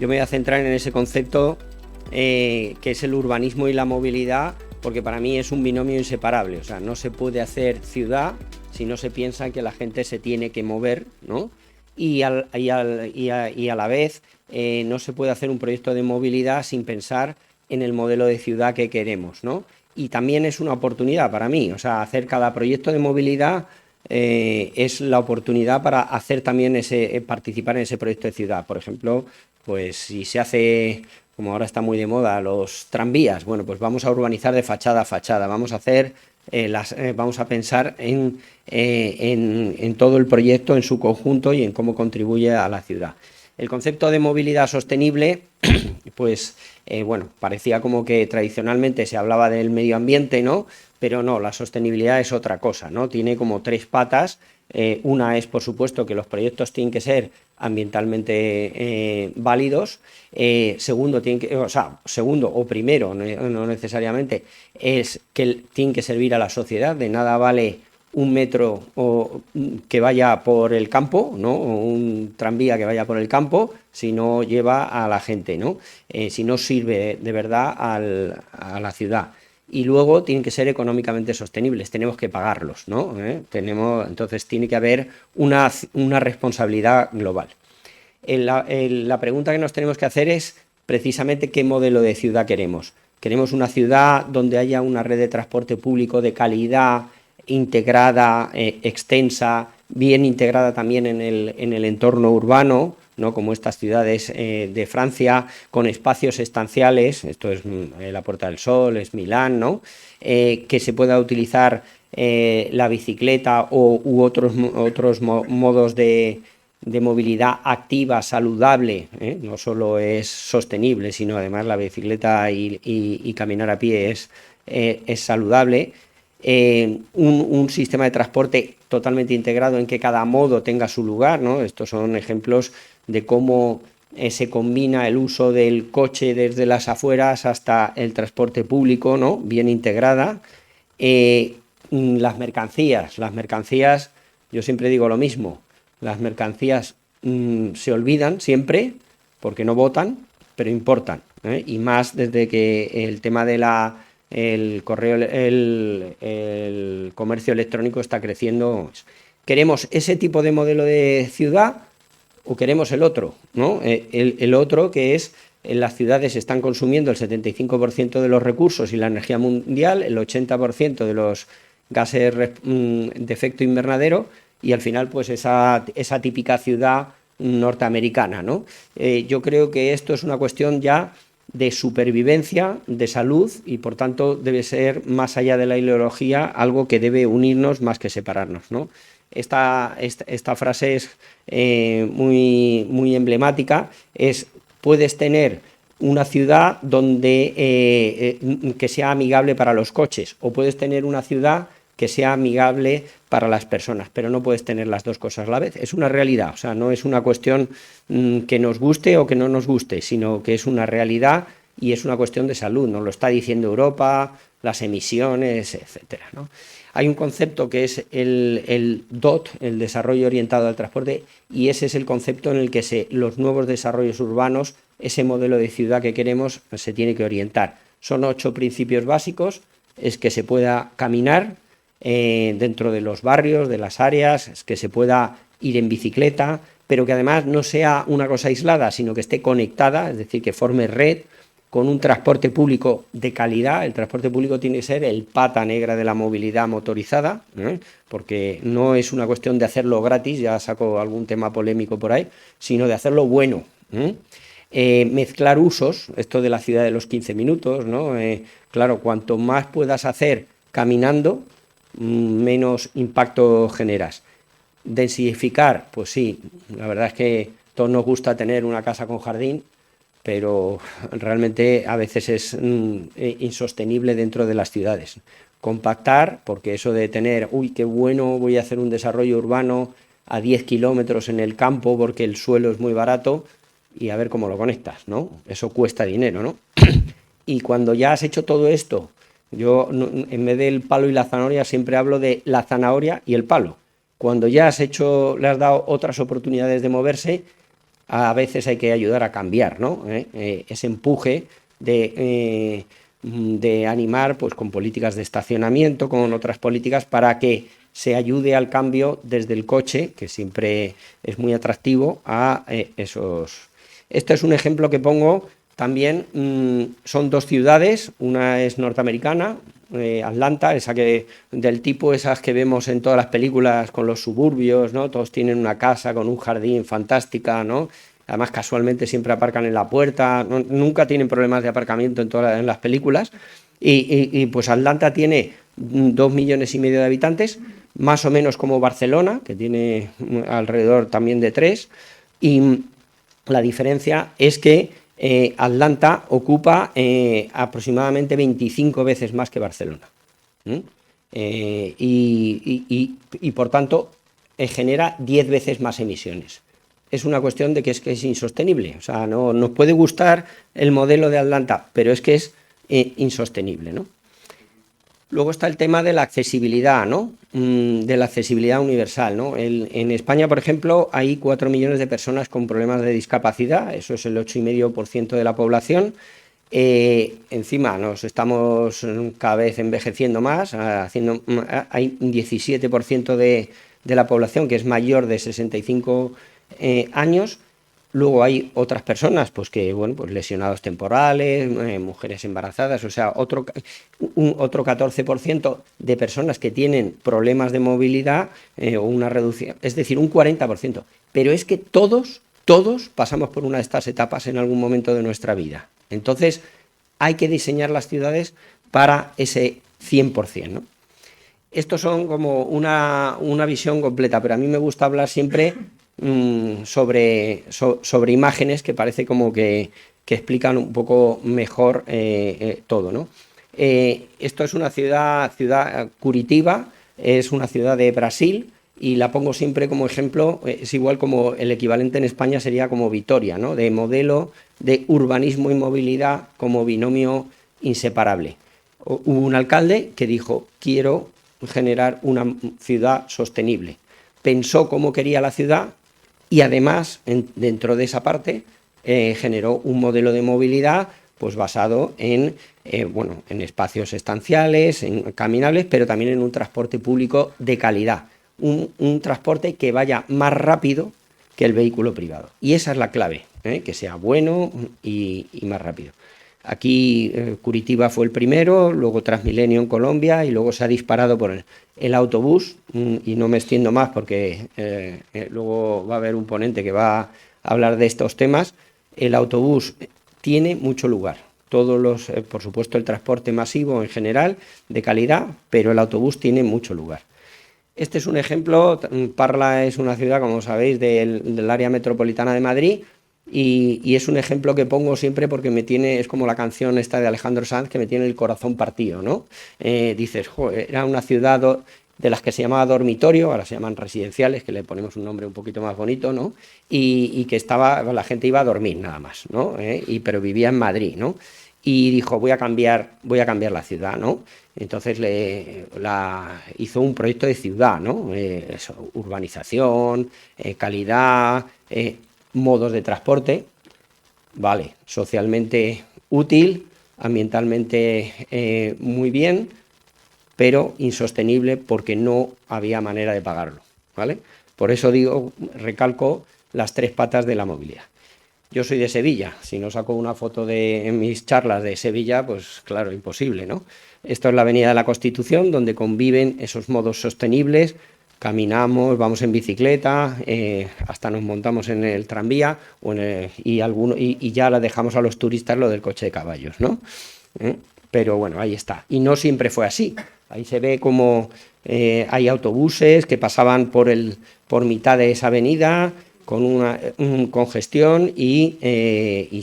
Yo me voy a centrar en ese concepto que es el urbanismo y la movilidad, porque para mí es un binomio inseparable. O sea, no se puede hacer ciudad si no se piensa que la gente se tiene que mover, ¿no? Y a la vez no se puede hacer un proyecto de movilidad sin pensar en el modelo de ciudad que queremos, ¿no? Y también es una oportunidad para mí, o sea, hacer cada proyecto de movilidad es la oportunidad para hacer también participar en ese proyecto de ciudad. Por ejemplo, pues si se hace, como ahora está muy de moda, los tranvías, bueno, pues vamos a urbanizar de fachada a fachada, vamos a hacer vamos a pensar en todo el proyecto en su conjunto y en cómo contribuye a la ciudad. El concepto de movilidad sostenible, pues bueno, parecía como que tradicionalmente se hablaba del medio ambiente, ¿no? Pero no, la sostenibilidad es otra cosa, ¿no? Tiene como tres patas. Una es, por supuesto, que los proyectos tienen que ser ambientalmente válidos. Segundo, segundo o primero, no necesariamente, es que tienen que servir a la sociedad. De nada vale un metro que vaya por el campo, ¿no? O un tranvía que vaya por el campo, si no lleva a la gente, ¿no? Si no sirve de verdad a la ciudad. Y luego tienen que ser económicamente sostenibles, tenemos que pagarlos, ¿no? Entonces tiene que haber una responsabilidad global. La pregunta que nos tenemos que hacer es precisamente qué modelo de ciudad queremos. ¿Queremos una ciudad donde haya una red de transporte público de calidad, integrada, extensa, bien integrada también en el entorno urbano, ¿no? Como estas ciudades de Francia, con espacios estanciales, esto es la Puerta del Sol, es Milán, ¿no? Que se pueda utilizar la bicicleta u otros modos de movilidad activa, saludable, no solo es sostenible, sino además la bicicleta y caminar a pie es saludable. Un sistema de transporte totalmente integrado en que cada modo tenga su lugar, ¿no? Estos son ejemplos de cómo se combina el uso del coche desde las afueras hasta el transporte público, ¿no? Bien integrada. Las mercancías, yo siempre digo lo mismo, las mercancías se olvidan siempre porque no votan, pero importan, y más desde que el tema de el comercio electrónico está creciendo. ¿Queremos ese tipo de modelo de ciudad o queremos el otro, ¿no? El otro, que es en las ciudades están consumiendo el 75% de los recursos y la energía mundial, el 80% de los gases de efecto invernadero, y al final pues esa típica ciudad norteamericana, ¿no? Yo creo que esto es una cuestión ya de supervivencia, de salud, y por tanto debe ser, más allá de la ideología, algo que debe unirnos más que separarnos, ¿no? Esta frase es muy emblemática. Puedes tener una ciudad donde que sea amigable para los coches, o puedes tener una ciudad que sea amigable para las personas, pero no puedes tener las dos cosas a la vez. Es una realidad, o sea, no es una cuestión que nos guste o que no nos guste, sino que es una realidad y es una cuestión de salud. Nos lo está diciendo Europa, las emisiones, etcétera, ¿no? Hay un concepto que es el DOT, el desarrollo orientado al transporte, y ese es el concepto en el que los nuevos desarrollos urbanos, ese modelo de ciudad que queremos, se tiene que orientar. Son 8 principios básicos: es que se pueda caminar dentro de los barrios, de las áreas, es que se pueda ir en bicicleta, pero que además no sea una cosa aislada, sino que esté conectada, es decir, que forme red, con un transporte público de calidad. El transporte público tiene que ser el pata negra de la movilidad motorizada, porque no es una cuestión de hacerlo gratis, ya saco algún tema polémico por ahí, sino de hacerlo bueno. Mezclar usos, esto de la ciudad de los 15 minutos, ¿no? Claro, cuanto más puedas hacer caminando, menos impacto generas. Densificar, pues sí, la verdad es que todos nos gusta tener una casa con jardín, pero realmente a veces es insostenible dentro de las ciudades. Compactar, porque eso de tener, qué bueno, voy a hacer un desarrollo urbano a 10 kilómetros en el campo porque el suelo es muy barato, y a ver cómo lo conectas, ¿no? Eso cuesta dinero, ¿no? Y cuando ya has hecho todo esto, yo en vez del palo y la zanahoria siempre hablo de la zanahoria y el palo. Cuando ya le has dado otras oportunidades de moverse, a veces hay que ayudar a cambiar, ¿no? Ese empuje de animar, pues con políticas de estacionamiento, con otras políticas para que se ayude al cambio desde el coche, que siempre es muy atractivo, a esos. Este es un ejemplo que pongo también. Son dos ciudades, una es norteamericana, Atlanta, esa que del tipo esas que vemos en todas las películas con los suburbios, ¿no? Todos tienen una casa con un jardín fantástica, ¿no? Además, casualmente siempre aparcan en la puerta, nunca tienen problemas de aparcamiento en las películas. Y pues Atlanta tiene 2,5 millones de habitantes, más o menos como Barcelona, que tiene alrededor también de 3. Y la diferencia es que Atlanta ocupa aproximadamente 25 veces más que Barcelona. Y por tanto genera 10 veces más emisiones. Es una cuestión de que es insostenible. O sea, no nos puede gustar el modelo de Atlanta, pero es que es insostenible, ¿no? Luego está el tema de la accesibilidad, ¿no? De la accesibilidad universal, ¿no? En España, por ejemplo, hay 4 millones de personas con problemas de discapacidad, eso es el 8,5% de la población. Encima nos estamos cada vez envejeciendo más, hay un 17% de la población que es mayor de 65 años. Luego hay otras personas, pues que, bueno, pues lesionados temporales, mujeres embarazadas, o sea, otro 14% de personas que tienen problemas de movilidad o una reducción, es decir, un 40%. Pero es que todos pasamos por una de estas etapas en algún momento de nuestra vida. Entonces, hay que diseñar las ciudades para ese 100%, ¿no? Estos son como una visión completa, pero a mí me gusta hablar siempre sobre imágenes que parece como que explican un poco mejor todo, ¿no? Esto es una ciudad Curitiba, es una ciudad de Brasil y la pongo siempre como ejemplo, es igual como el equivalente en España sería como Vitoria, ¿no? De modelo de urbanismo y movilidad como binomio inseparable. Hubo un alcalde que dijo, quiero generar una ciudad sostenible. Pensó cómo quería la ciudad y además, dentro de esa parte, generó un modelo de movilidad pues basado en espacios estanciales, en caminables, pero también en un transporte público de calidad. Un transporte que vaya más rápido que el vehículo privado. Y esa es la clave, que sea bueno y más rápido. Aquí Curitiba fue el primero, luego Transmilenio en Colombia y luego se ha disparado por el autobús y no me extiendo más porque luego va a haber un ponente que va a hablar de estos temas. El autobús tiene mucho lugar, por supuesto el transporte masivo en general de calidad, pero el autobús tiene mucho lugar. Este es un ejemplo. Parla es una ciudad, como sabéis, del área metropolitana de Madrid. Y es un ejemplo que pongo siempre porque es como la canción esta de Alejandro Sanz que me tiene el corazón partido, ¿no? Dices, era una ciudad de las que se llamaba dormitorio, ahora se llaman residenciales, que le ponemos un nombre un poquito más bonito, ¿no? Y que la gente iba a dormir nada más, ¿no? Pero vivía en Madrid, ¿no? Y dijo, voy a cambiar la ciudad, ¿no? Entonces hizo un proyecto de ciudad, ¿no? Urbanización, calidad, modos de transporte, vale, socialmente útil, ambientalmente muy bien, pero insostenible porque no había manera de pagarlo, ¿vale? Por eso recalco las 3 patas de la movilidad. Yo soy de Sevilla, si no saco una foto en mis charlas de Sevilla, pues claro, imposible, ¿no? Esto es la Avenida de la Constitución, donde conviven esos modos sostenibles. Caminamos, vamos en bicicleta, hasta nos montamos en el tranvía y ya la dejamos a los turistas lo del coche de caballos, ¿no? Pero bueno, ahí está. Y no siempre fue así. Ahí se ve como hay autobuses que pasaban por mitad de esa avenida con una congestión y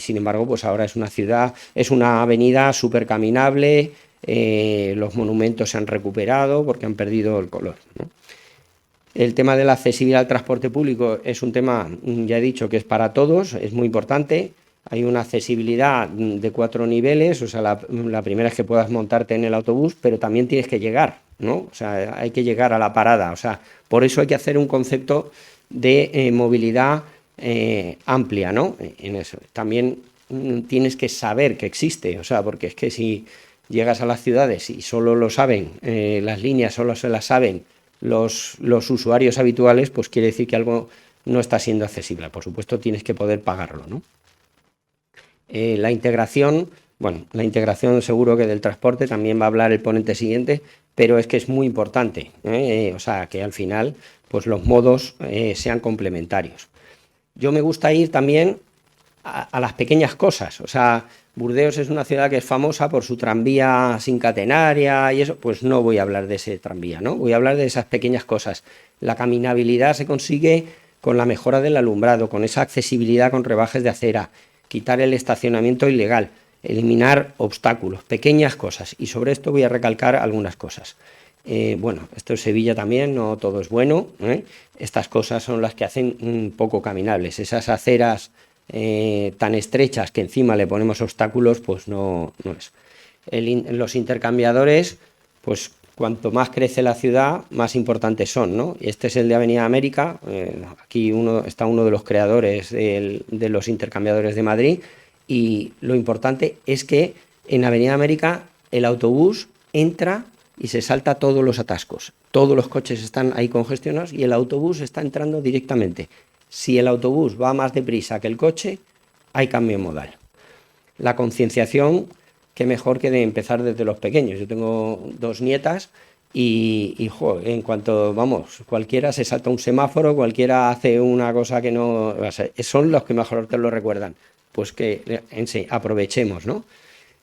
sin embargo pues ahora es una avenida súper caminable, los monumentos se han recuperado porque han perdido el color, ¿no? El tema de la accesibilidad al transporte público es un tema, ya he dicho, que es para todos, es muy importante. Hay una accesibilidad de 4 niveles, o sea, la primera es que puedas montarte en el autobús, pero también tienes que llegar, ¿no? O sea, hay que llegar a la parada, o sea, por eso hay que hacer un concepto de movilidad amplia, ¿no? En eso. También tienes que saber que existe, o sea, porque es que si llegas a las ciudades y solo lo saben, las líneas solo se las saben los usuarios habituales, pues quiere decir que algo no está siendo accesible. Por supuesto, tienes que poder pagarlo, ¿no? La integración, bueno, la integración seguro que del transporte también va a hablar el ponente siguiente, pero es que es muy importante, o sea, que al final pues los modos sean complementarios. Yo me gusta ir también a las pequeñas cosas, o sea, Burdeos es una ciudad que es famosa por su tranvía sin catenaria y eso, pues no voy a hablar de ese tranvía, ¿no? Voy a hablar de esas pequeñas cosas. La caminabilidad se consigue con la mejora del alumbrado, con esa accesibilidad con rebajes de acera, quitar el estacionamiento ilegal, eliminar obstáculos, pequeñas cosas. Y sobre esto voy a recalcar algunas cosas. Bueno, esto es Sevilla también, no todo es bueno, ¿eh? Estas cosas son las que hacen un poco caminables. Esas aceras tan estrechas que encima le ponemos obstáculos, pues no es. Los intercambiadores, pues cuanto más crece la ciudad, más importantes son, ¿no? Este es el de Avenida América, aquí está uno de los creadores de los intercambiadores de Madrid, y lo importante es que en Avenida América el autobús entra y se salta todos los atascos. Todos los coches están ahí congestionados y el autobús está entrando directamente. Si el autobús va más deprisa que el coche, hay cambio modal. La concienciación, qué mejor que de empezar desde los pequeños. Yo tengo 2 nietas y en cuanto, vamos, cualquiera se salta un semáforo, cualquiera hace una cosa que no... O sea, son los que mejor te lo recuerdan. Pues que aprovechemos, ¿no?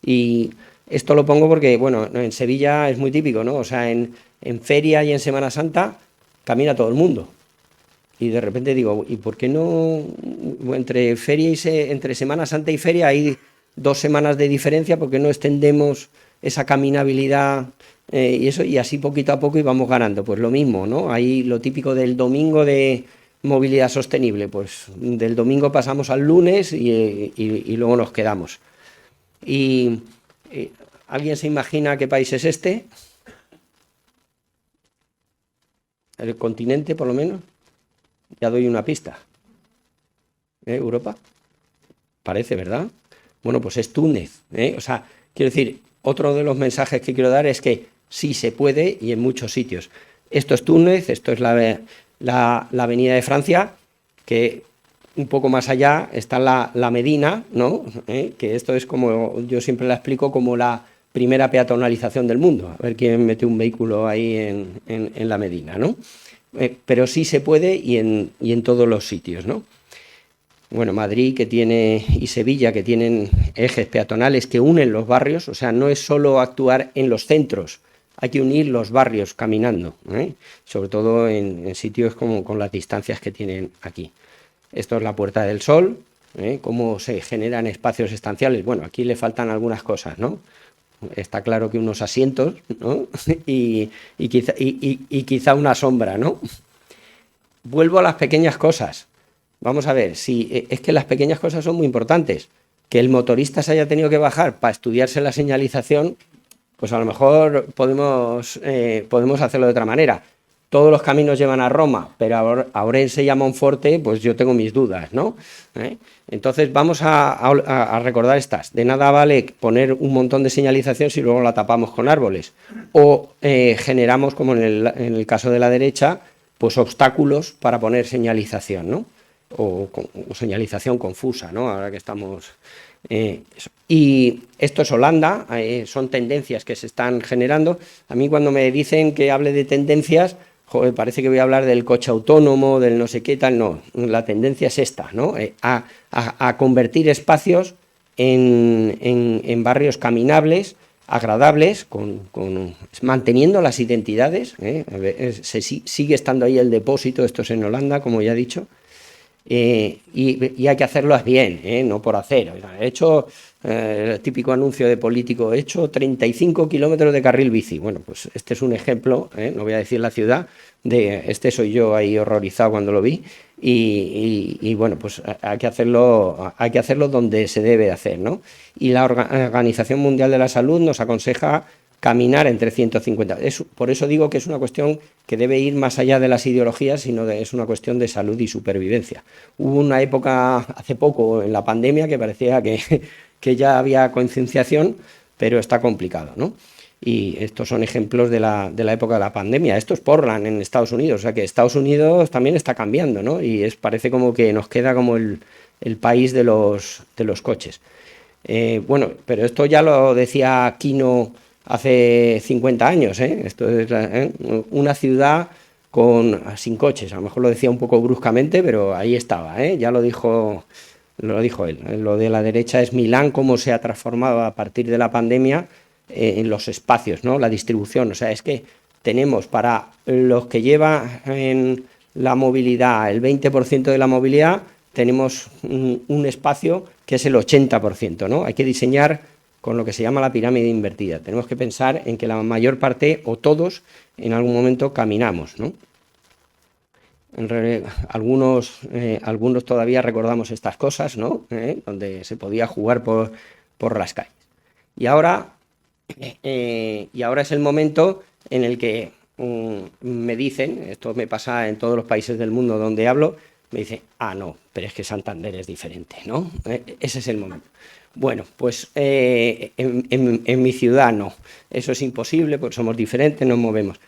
Y esto lo pongo porque, bueno, en Sevilla es muy típico, ¿no? O sea, en feria y en Semana Santa camina todo el mundo. Y de repente digo, ¿y por qué no entre Semana Santa y feria hay 2 semanas de diferencia? ¿Por qué no extendemos esa caminabilidad y eso? Y así poquito a poco íbamos ganando. Pues lo mismo, ¿no? Ahí lo típico del domingo de movilidad sostenible, pues del domingo pasamos al lunes y luego nos quedamos. Y ¿alguien se imagina qué país es este? ¿El continente, por lo menos? Ya doy una pista. ¿Europa? Parece, ¿verdad? Bueno, pues es Túnez. O sea, quiero decir, otro de los mensajes que quiero dar es que sí se puede y en muchos sitios. Esto es Túnez, esto es la Avenida de Francia, que un poco más allá está la Medina, ¿no? Que esto es como, yo siempre la explico como la primera peatonalización del mundo. A ver quién mete un vehículo ahí en la Medina, ¿no? Pero sí se puede y en todos los sitios, ¿no? Bueno, Madrid y Sevilla que tienen ejes peatonales que unen los barrios, o sea, no es solo actuar en los centros, hay que unir los barrios caminando, sobre todo en sitios como con las distancias que tienen aquí. Esto es la Puerta del Sol, cómo se generan espacios estanciales. Bueno, aquí le faltan algunas cosas, ¿no? Está claro que unos asientos, ¿no? y quizá una sombra, ¿no? Vuelvo a las pequeñas cosas. Vamos a ver, si es que las pequeñas cosas son muy importantes. Que el motorista se haya tenido que bajar para estudiarse la señalización, pues a lo mejor podemos hacerlo de otra manera. Todos los caminos llevan a Roma, pero a Orense y a Monforte, pues yo tengo mis dudas, ¿no? Entonces vamos a recordar estas. De nada vale poner un montón de señalización si luego la tapamos con árboles. O generamos, como en el caso de la derecha, pues obstáculos para poner señalización, ¿no? O señalización confusa, ¿no? Ahora que estamos... eso. Y esto es Holanda, son tendencias que se están generando. A mí cuando me dicen que hable de tendencias, joder, parece que voy a hablar del coche autónomo, del no sé qué tal. No, la tendencia es esta, ¿no? A convertir espacios en barrios caminables, agradables, manteniendo las identidades. Sigue estando ahí el depósito, esto es en Holanda, como ya he dicho. Y hay que hacerlo bien, no por hacer. He hecho el típico anuncio de político, he hecho 35 kilómetros de carril bici. Bueno, pues este es un ejemplo, no voy a decir la ciudad, este soy yo ahí horrorizado cuando lo vi. Y bueno, pues hay que hacerlo donde se debe hacer, ¿no? Y la Organización Mundial de la Salud nos aconseja caminar entre 150. Por eso digo que es una cuestión que debe ir más allá de las ideologías, sino es una cuestión de salud y supervivencia. Hubo una época, hace poco, en la pandemia, que parecía que ya había concienciación, pero está complicado, ¿no? Y estos son ejemplos de la época de la pandemia. Esto es Portland, en Estados Unidos, o sea que Estados Unidos también está cambiando, ¿no? Y parece como que nos queda como el país de los coches. Bueno, pero esto ya lo decía Quino hace 50 años, ¿eh? Esto es una ciudad sin coches. A lo mejor lo decía un poco bruscamente, pero ahí estaba, ¿eh? Ya lo dijo él. Lo de la derecha es Milán, cómo se ha transformado a partir de la pandemia en los espacios, ¿no? La distribución. O sea, es que tenemos para los que llevan en la movilidad, el 20% de la movilidad, tenemos un espacio que es el 80%, ¿no? Hay que diseñar con lo que se llama la pirámide invertida. Tenemos que pensar en que la mayor parte, o todos, en algún momento caminamos, ¿no? Algunos todavía recordamos estas cosas, ¿no? Donde se podía jugar por las calles. Y ahora es el momento en el que me dicen, esto me pasa en todos los países del mundo donde hablo, me dicen, no, pero es que Santander es diferente, ¿no? Ese es el momento. Bueno, pues en mi ciudad no, eso es imposible porque somos diferentes, nos movemos.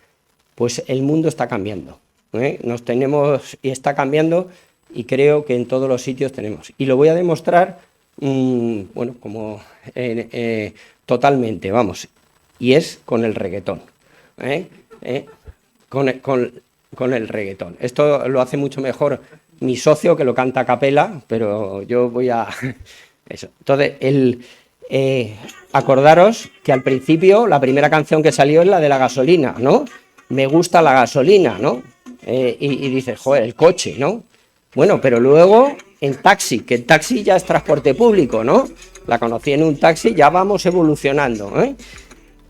Pues el mundo está cambiando, y está cambiando, y creo que en todos los sitios tenemos. Y lo voy a demostrar, bueno, como totalmente, vamos, y es con el reggaetón, con el reggaetón. Esto lo hace mucho mejor mi socio, que lo canta a capela, pero yo voy a... Eso. Entonces, acordaros que al principio la primera canción que salió es la de la gasolina, ¿no? Me gusta la gasolina, ¿no? Y dices, joder, el coche, ¿no? Bueno, pero luego en taxi, que el taxi ya es transporte público, ¿no? La conocí en un taxi, ya vamos evolucionando, ¿eh?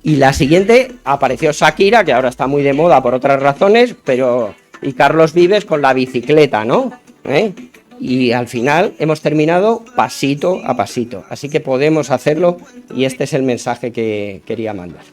Y la siguiente apareció Shakira, que ahora está muy de moda por otras razones, y Carlos Vives con la bicicleta, ¿no? Y al final hemos terminado pasito a pasito. Así que podemos hacerlo, y este es el mensaje que quería mandar.